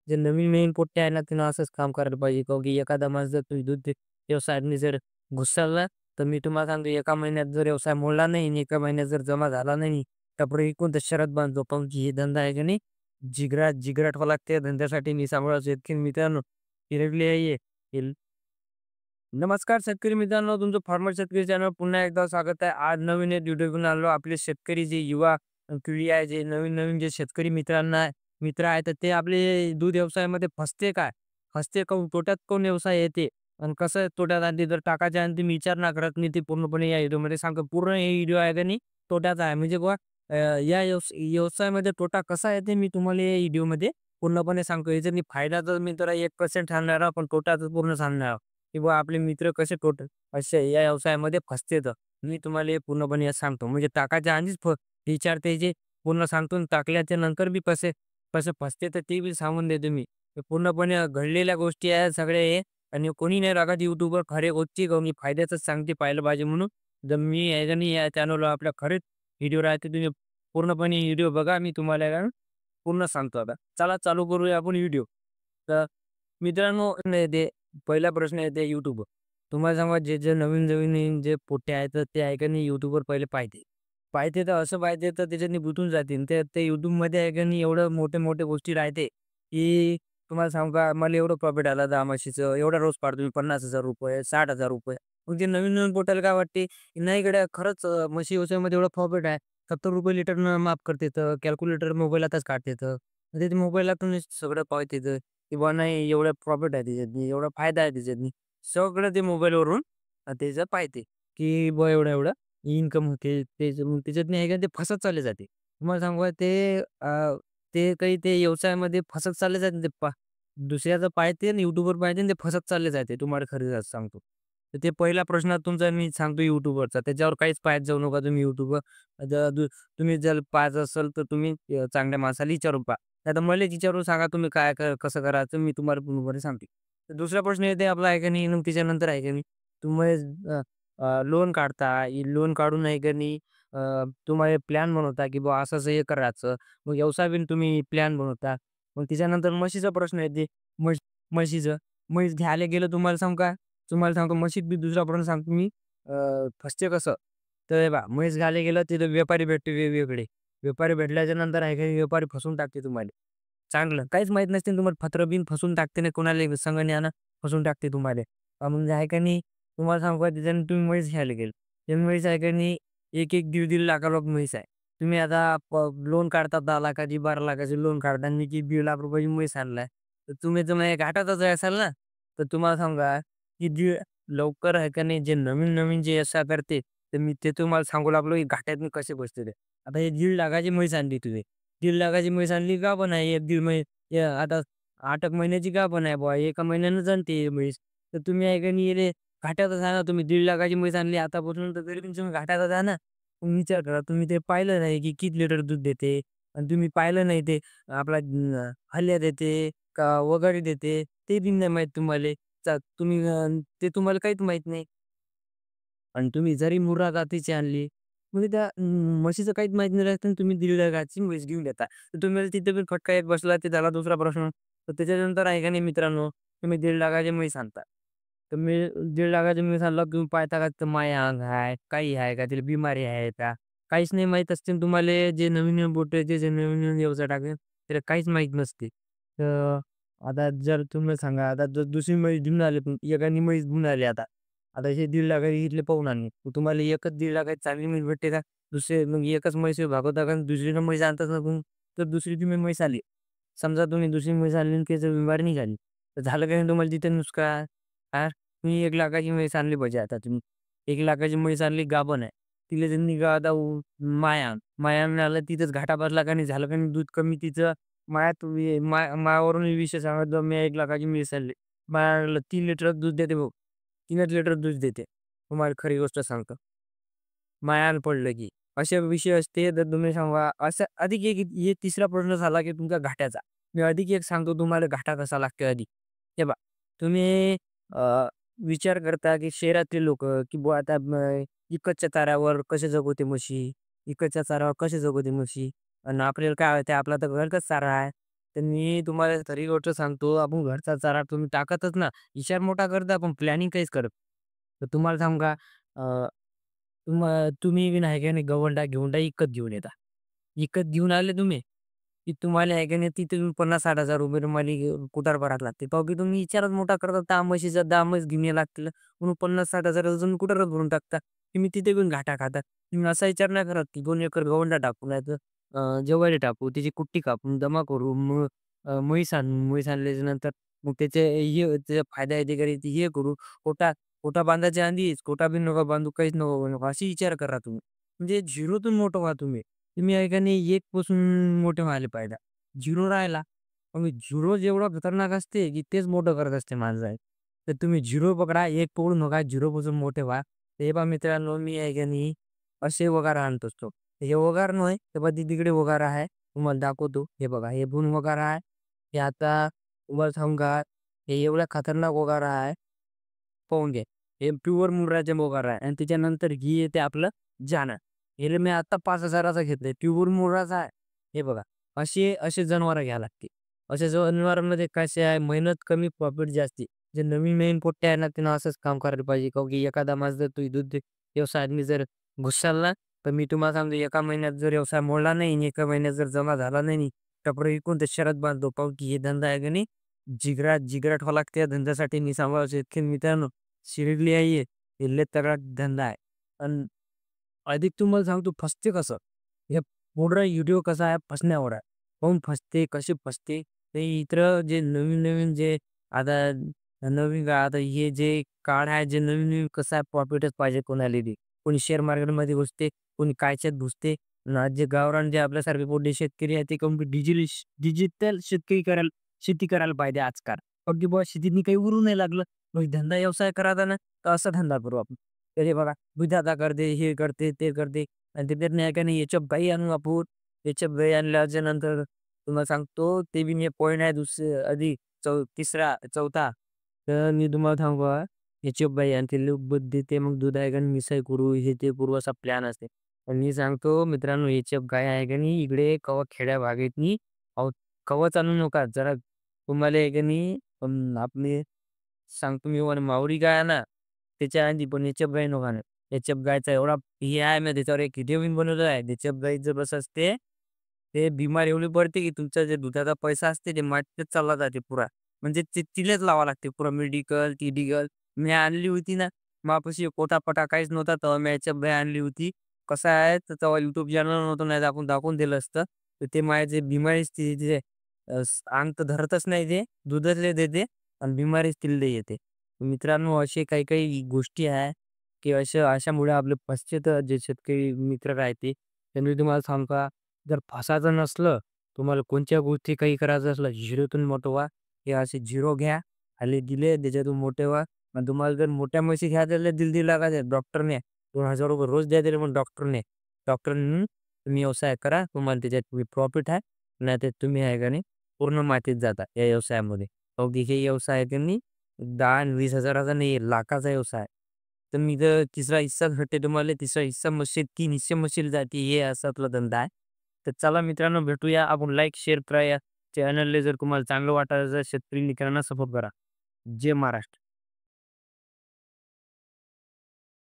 जे नवीन-नवीन पोट्टे आहे ना, त्यानं असंच काम करायला पाहिजे. काऊन की एखादा माणूस जर तुम्ही दूध व्यवसायात जर घुसला, तर मी तुम्हाला सांगतो एका महिन्यात जर व्यवसाय मोडला नाही आणि एका महिन्यात जर जमा झाला नाही, तर कोणतं शरत बांधतो. काऊन की हे धंदा आहे की नाही, जिगरा ठेवावा लागते या धंद्यासाठी. मी सांभाळा शेतकरी मित्रांनो, फिरकले आहे. नमस्कार शेतकरी मित्रांनो, तुमचं फार्मर शेतकरी चॅनल पुन्हा एकदा स्वागत आहे. आज नवीन एक व्हिडिओ घेऊन आलो. आपले शेतकरी जे युवा पिढी आहे, जे नवीन-नवीन जे शेतकरी मित्र आहेत, तर ते आपले दूध व्यवसायामध्ये फसते काय? फसते काऊन? तोट्यात काऊन व्यवसाय येते? आणि कसं तोट्यात आणि जर टाकायचे आणि तुम्ही विचार ना करत नाही, ते पूर्णपणे या व्हिडिओमध्ये सांगतो. पूर्ण हे व्हिडिओ आहे का नाही, तोट्याचा आहे. म्हणजे बुवा या व्यवसायामध्ये तोटा कसा येते, मी तुम्हाला या व्हिडिओमध्ये पूर्णपणे सांगतो. याच्यात मी फायदा तर मी तर 1% सांगणार आहे, पण तोटा तर पूर्ण सांगणार आहे. की बुवा आपले मित्र कसे असे या व्यवसायामध्ये फसतेत. मी तुम्हाला हे पूर्णपणे सांगतो. म्हणजे टाकायच्या आधीच विचार त्याचे पूर्ण सांगतो आणि टाकल्याच्या नंतर बी कसे कसे फसते तर ते बी सांगून देतो मी. हे पूर्णपणे घडलेल्या गोष्टी आहेत सगळ्या हे आणि कोणी नाही रागत YouTubeवर खरे गोष्टी मी फायद्याचंच सांगते पाहिलं पाहिजे म्हणून. जर मी याच्याने या चॅनलवर आपल्या खरेच व्हिडिओ राहते तुम्ही पूर्णपणे व्हिडिओ बघा. मी तुम्हाला आहे पूर्ण सांगतो आता. चला चालू करूया आपण व्हिडिओ. तर मित्रांनो पहिला प्रश्न येते YouTube. तुम्हाला सांगा जे नवीन-नवीन जे पोट्टे आहेत, तर ते आहे का नाही YouTubeवर पहिले पाहते. पाहते तर असं पाहते तर त्याच्यानी गुंतून जातील. ते YouTubeमध्ये आहे का नाही एवढं मोठे-मोठे गोष्टी राहते, की तुम्हाला सांगू का मला एवढं प्रॉफिट आला 10 म्हशीचं, एवढा रोज पाडतो मी ₹50,000 ₹60,000 मग ते नवीन-नवीन पोट्याला काय वाटते, की नाही गड्या खरंच म्हशी व्यवसायामध्ये एवढं प्रॉफिट आहे. ₹70 लिटरनं माफ करते तर कॅल्क्युलेटर मोबाईलातच काढते तर. म्हणजे ते मोबाईलातूनच सगळं पाहते तर. की बुवा नाही एवढं प्रॉफिट आहे त्याच्यातनी, एवढा फायदा आहे त्याच्यातनी. सगळं ते मोबाईलवरून त्याचं पाहते, की बुवा एवढं-एवढं इन्कम होते. मग त्याच्यातनी आहे का ते फसत चालले जाते. तुम्हाला सांगू का ते काही ते व्यवसायामध्ये फसत चालले जाते ते दुसऱ्याचं पाहते आणि YouTubeवर पाहते आणि ते फसत चालले जाते. तुम्हाला खरं सांगतो. तर ते पहिला प्रश्न तुमचा मी सांगतो YouTubeवरचा. त्याच्यावर काहीच पाहत जाऊ नका तुम्ही YouTubeवर. तुम्ही जर पाहत असाल तर तुम्ही चांगल्या माणसाला विचारून पहा. नाहीतर मलाच विचारून सांगा तुम्ही काय कसं करायचं मी तुम्हाला पूर्णपणे सांगते. तर दुसरा प्रश्न येते आपला आहे का नाही मग त्याच्यानंतर आहे का नाही तुम्ही लोन काढता, लोन काढून आहे का नाही तुम्हाला प्लॅन बनवता, की बुवा असं-असं हे करायचं. मग व्यवसाय बी तुम्ही प्लॅन बनवता. मग त्याच्यानंतर म्हशीचा प्रश्न येते. म्हश म्हशीचं. म्हैस घ्यायला गेलं तुम्हाला सांगू का? तुम्हाला सांगतो म्हशीत बी दुसरा प्रश्न सांगतो मी फसते कसं? तर हे पहा म्हैस घ्यायला गेलं तिथं व्यापारी भेटते वेगवेगळे. व्यापारी भेटल्याच्या नंतर आहे का व्यापारी फसवून टाकते तुम्हाला. चांगलं काहीच माहीत नसते तुम्हाला फत्र बिन फसवून टाकते ना कोणाला संग न्यानं फसवून टाकते तुम्हाला. म्हणजे आहे का नाही तुम्हाला सांगू का त्याच्यानं तुम्ही म्हैस घ्यायला गेले. ते म्हैस आहे का नाही 1-1, दीड-दीड लाखाला म्हैस आहे. तुम्ही आता लोन काढता 10 लाखाची, 12 लाखाची लोन काढता आणि की ₹1,50,000 म्हैस आणलाय. तर तुम्ही तर मग घाटातच असाल ना. तर तुम्हाला सांगा की लवकर आहे का नाही जे नवीन-नवीन जे असा करते, तर मी ते तुम्हाला सांगू लागलो की घाट्यातून कसे बसते ते. आता हे 1,50,000 लाखाची म्हैस आणली तुम्ही. 1,50,000 लाखाची म्हैस आणली गाभण आहे. 1-1.5 आता 8 एक महिन्याची गाभण आहे बुवा. एका महिन्यानं जणते म्हैस. तर तुम्ही आहे का नाही रे घाट्यातच आहे ना तुम्ही 1,50,000 लाखाची म्हैस आणली आतापासून तर तरी पण तुम्ही घाट्यातच आहे ना. मग विचार करा तुम्ही ते पाहिलं नाही की किती लिटर दूध देते आणि तुम्ही पाहिलं नाही ते आपला हल्या देते का वगैरे देते ते बी नाही माहीत तुम्हाला. ते तुम्हाला काहीच माहीत नाही. आणि तुम्ही जरी मुर्रा जातीची आणली, म्हणजे त्या म्हशीचं काहीच माहीत नाही राहत आणि तुम्ही 1,50,000 लाखाची म्हैस घेऊन येता. तर तुम्हाला तिथे पण फटका एक बसला, ते झाला दुसरा प्रश्न. तर त्याच्यानंतर आहे का नाही मित्रांनो, तुम्ही 1,50,000 लाखाची म्हैस आणता. तर मी 1,50,000 लाखाची म्हैस आणल्यावर तुम्ही पाहता का तिथं माया अंग आहे, काही आहे का, तिला बिमारी आहे का? काहीच नाही माहीत असते आणि तुम्हाला जे नवीन-नवीन बोटायचे, जे नवीन-नवीन व्यवसाय टाकले, त्याला काहीच माहीत नसते. तर आता जर तुम्ही सांगा, आता जर दुसरी म्हैस घेऊन आले, पण एकाने म्हैस घेऊन आली आता. आता हे 1,50,000 लाखाची इथले पाहून आणले. मग तुम्हाला एकच 1,50,000 लाखाची चांगली म्हैस भेटते का? दुसरे मग एकच म्हैस भागवता का दुसरीकडे म्हैस आणताच ना तुम्ही. तर दुसरी तुम्ही म्हैस आली. समजा तुम्ही दुसरी म्हैस आणली आणि त्याची बिमारी निघाली. तर झालं काय तुम्हाला तिथे नुसकान? हां, तुम्ही 1,00,000 लाखाची म्हैस आणली पाहिजे आता तुम्ही. 1,00,000 लाखाची म्हैस आणली गाभण आहे. तिला त्यांनी का आता मायानं आलं तिथंच घाटा बसला का नाही झालं का नाही दूध कमी तिचं मायावरून विषय सांगितलं मी 1,00,000 लाखाची म्हैस आणली. मायाला 3 लिटर दूध देते भाऊ. 3च लिटर दूध देते. तुम्हाला खरी गोष्ट सांगतो. मायाला पडलं की. असे विषय असते तर तुम्ही सांगा असं अधिक एक हे तिसरा प्रश्न झाला की तुमच्या घाट्याचा. मी अधिक एक सांगतो तुम्हाला घाटा कसा लागतो अधिक. हे पहा तुम्ही विचार करता की शहरातले लोकं की बुवा आता इकडच्या चाऱ्यावर कसे जगवते म्हशी, इकडच्या चाऱ्यावर कसे जगवते म्हशी आणि आपल्याला काय होते आपला तर घरचाच चारा आहे. तर मी तुम्हाला खरी गोष्ट सांगतो, आपण घरचा चारा तुम्ही टाकतच ना, विचार मोठा करता पण प्लॅनिंग काहीच करत. तर तुम्हाला सांगू का, अ, तुम्ही बी नाही का नाही गवंडा विकत घेऊन येता. विकत घेऊन आले तुम्ही, की तुम्हाला आहे का नाही तिथे ₹50,000-60,000 तुम्हाला कुठार भरावे लागते. काऊन की तुम्ही विचारच मोठा करता, त्या म्हशीचा दामच घेऊन यायला लागतील. म्हणून 50,000-60,000 अजून कुठारच भरून टाकता. तुम्ही तिथे घेऊन घाटा खाता. तुम्ही असा विचार नाही करत, की 2 एकर गवंडा टाकू, नाहीतर ज्वारी टाकू, त्याची कुट्टी कापून जमा करू, मग म्हैस आणू, म्हैस आणल्याच्यानंतर मग त्याचे हे त्याचा फायदा आहे ते करी हे करू. कोटा कोटा बांधायच्या आधीच कोटा बी नका बांधू, काहीच नको बनवू, अशी विचार करा तुम्ही. म्हणजे झिरोतून मोठं व्हा तुम्ही. तुम्ही आहे का नाही 1 पासून मोठे व्हायला पाहिजे. झिरो राहिला, मग झिरो जेवढा खतरनाक असते, की तेच मोठं करत असते माणसाला. तर तुम्ही झिरो पकडा, 1 पकडू नका, झिरोपासून मोठे व्हा. तर हे पहा मित्रांनो, मी आहे का नाही असे वगार आणत असतो. हे वगार नाही, हे बघा तिकडे वगार आहे. तुम्हाला दाखवतो. हे बघा, हे पण वगार आहे. हे आता तुम्हाला सांगू का, हे एवढा खतरनाक वगार आहे. पाहून घ्या. हे प्युअर मुर्राचे मोगार आहे आणि त्याच्यानंतर ही येते आपलं जाणं. हे मी आता 5,000चा घेतलंय. प्युअर मुर्राचा आहे. हे बघा. असे असे जनावरं घ्यावी लागते. अशा जनावरांमध्ये कसे आहे मेहनत कमी प्रॉफिट जास्ती. जे नवीन-नवीन पोट्टे आहे ना, त्यांना असंच काम करायला पाहिजे. काऊन की एखादा माझं जर तुम्ही दूध व्यवसायात मी जर घुससाल ना, तर मी तुम्हाला सांगतो एका महिन्यात जर व्यवसाय मोडला नाही आणि एका महिन्यात जर जमा झाला नाही, टपरं विकून ते शरत बांधतो. काऊन की हे धंदा आहे की नाही जिगरा ठेवावा लागते या धंद्यासाठी. मी सांभाळतो शेतकरी मित्रांनो. सिरियसली आहे हे. हे लय तगडा धंदा आहे. अन् अधिक तुम्हाला सांगतो फसते कसं? हे पूर्ण व्हिडिओ कसा आहे फसण्यावर आहे. काहून फसते, कसे फसते? ते इतर जे नवीन-नवीन जे आता नवीन आता हे जे काळ आहे, जे नवीन-नवीन कसं आहे प्रॉफिटच पाहिजे कोणाला बी. कोणी शेअर मार्केटमध्ये घुसते, कोणी कायच्यात घुसते. आणि आज जे गावरान जे आपल्यासारखे मोठे शेतकरी आहेत, ते कंप्लीट डिजिटल शेतकरी शेती करायला पाहिजे आजकाल. अगदी बुवा शेतीतनी काही उरू नाही लागलं. मग धंदा व्यवसाय करायचा ना, तर असा धंदा करू आपण. तर हे बघा दुधाचा करते, हे करते, ते करते आणि त्याच्यात नाही का नाही याच्या गाई आणू आपण. याच्या गाई आणल्याच्या नंतर तुम्हाला सांगतो ते बी मी पॉइंट आहे आधी तिसरा, चौथा. तर मी तुम्हाला सांगू का, याची गाई आणि ते दूध देते. मग दूध आहे का नाही मिसळ करू, हे ते करू असा प्लॅन असते. आणि मी सांगतो मित्रांनो, याची गाय आहे का नाही इकडे कवा खेड्या भागातनी अहो, कवाच आणू नका. जरा तुम्हाला आहे का नाही आपली सांगतो मी तुम्हाला मावरी गाय आहे ना, त्याच्या आधी पण एच-एफ गाय नका आणू. एच-एफ गायचा एवढा हे आहे ना, त्याच्यावर एक व्हिडिओ मी बनवलेला आहे. एच-एफ गाईचं कसं असते, ते बिमार एवढी पडते, की तुमचा जे दुधाचा पैसा असते, ते मातीतच चालला जाते पुरा. म्हणजे ते तिलाच लावावं लागते पुरा मेडिकल. मी आणली होती ना, मापाशी पोटापटा काहीच नव्हता, तेव्हा मी एच-एफ गाय आणली होती. कसं आहे, तर तेव्हा YouTube चॅनल नव्हतं, नाही तर आपण दाखवून दिलं असतं. तर ते माझे जे बिमारी ते अंग तर धरतच नाही ते, दूधच लय देते आणि बिमारीच तिला लय येते. मित्रांनो, असे काही-काही गोष्टी आहे, की अशामुळे आपले पश्चात जे शेतकरी मित्र राहते, त्यांनी तुम्हाला सांगू का, जर फसायचं नसलं, तुम्हाला कोणत्या गोष्टी काही करायचं असलं, झिरोतून मोठं व्हा. हे असे झिरो घ्या, खाली दिले त्याच्यातून मोठे व्हा. आणि तुम्हाला जर मोठ्या म्हशी घ्यायच्या असल्या, दिल लागायचे डॉक्टरने ₹2,000 रोज द्या तरी पण डॉक्टरने. डॉक्टरने तुम्ही व्यवसाय करा, तुम्हाला त्याच्यात प्रॉफिट आहे. नाहीतर तुम्ही आहे का नाही, पूर्ण मातीत जाता या व्यवसायामध्ये. अहो, हे व्यवसाय आहे की नाही 10 आणि 20,000चा नाही, लाखाचा व्यवसाय आहे. तर मी जर तिसरा हिस्सा भेटते तुम्हाला, तिसरा हिस्सा म्हशीत, 3 हिस्से म्हशीला जाते, हे असा आपला धंदा आहे. तर चला मित्रांनो भेटूया. आपण लाईक, शेअर करा या चॅनलला जर तुम्हाला चांगलं वाटायचं शेतकरी मित्रांना सपोर्ट करा. जय महाराष्ट्र.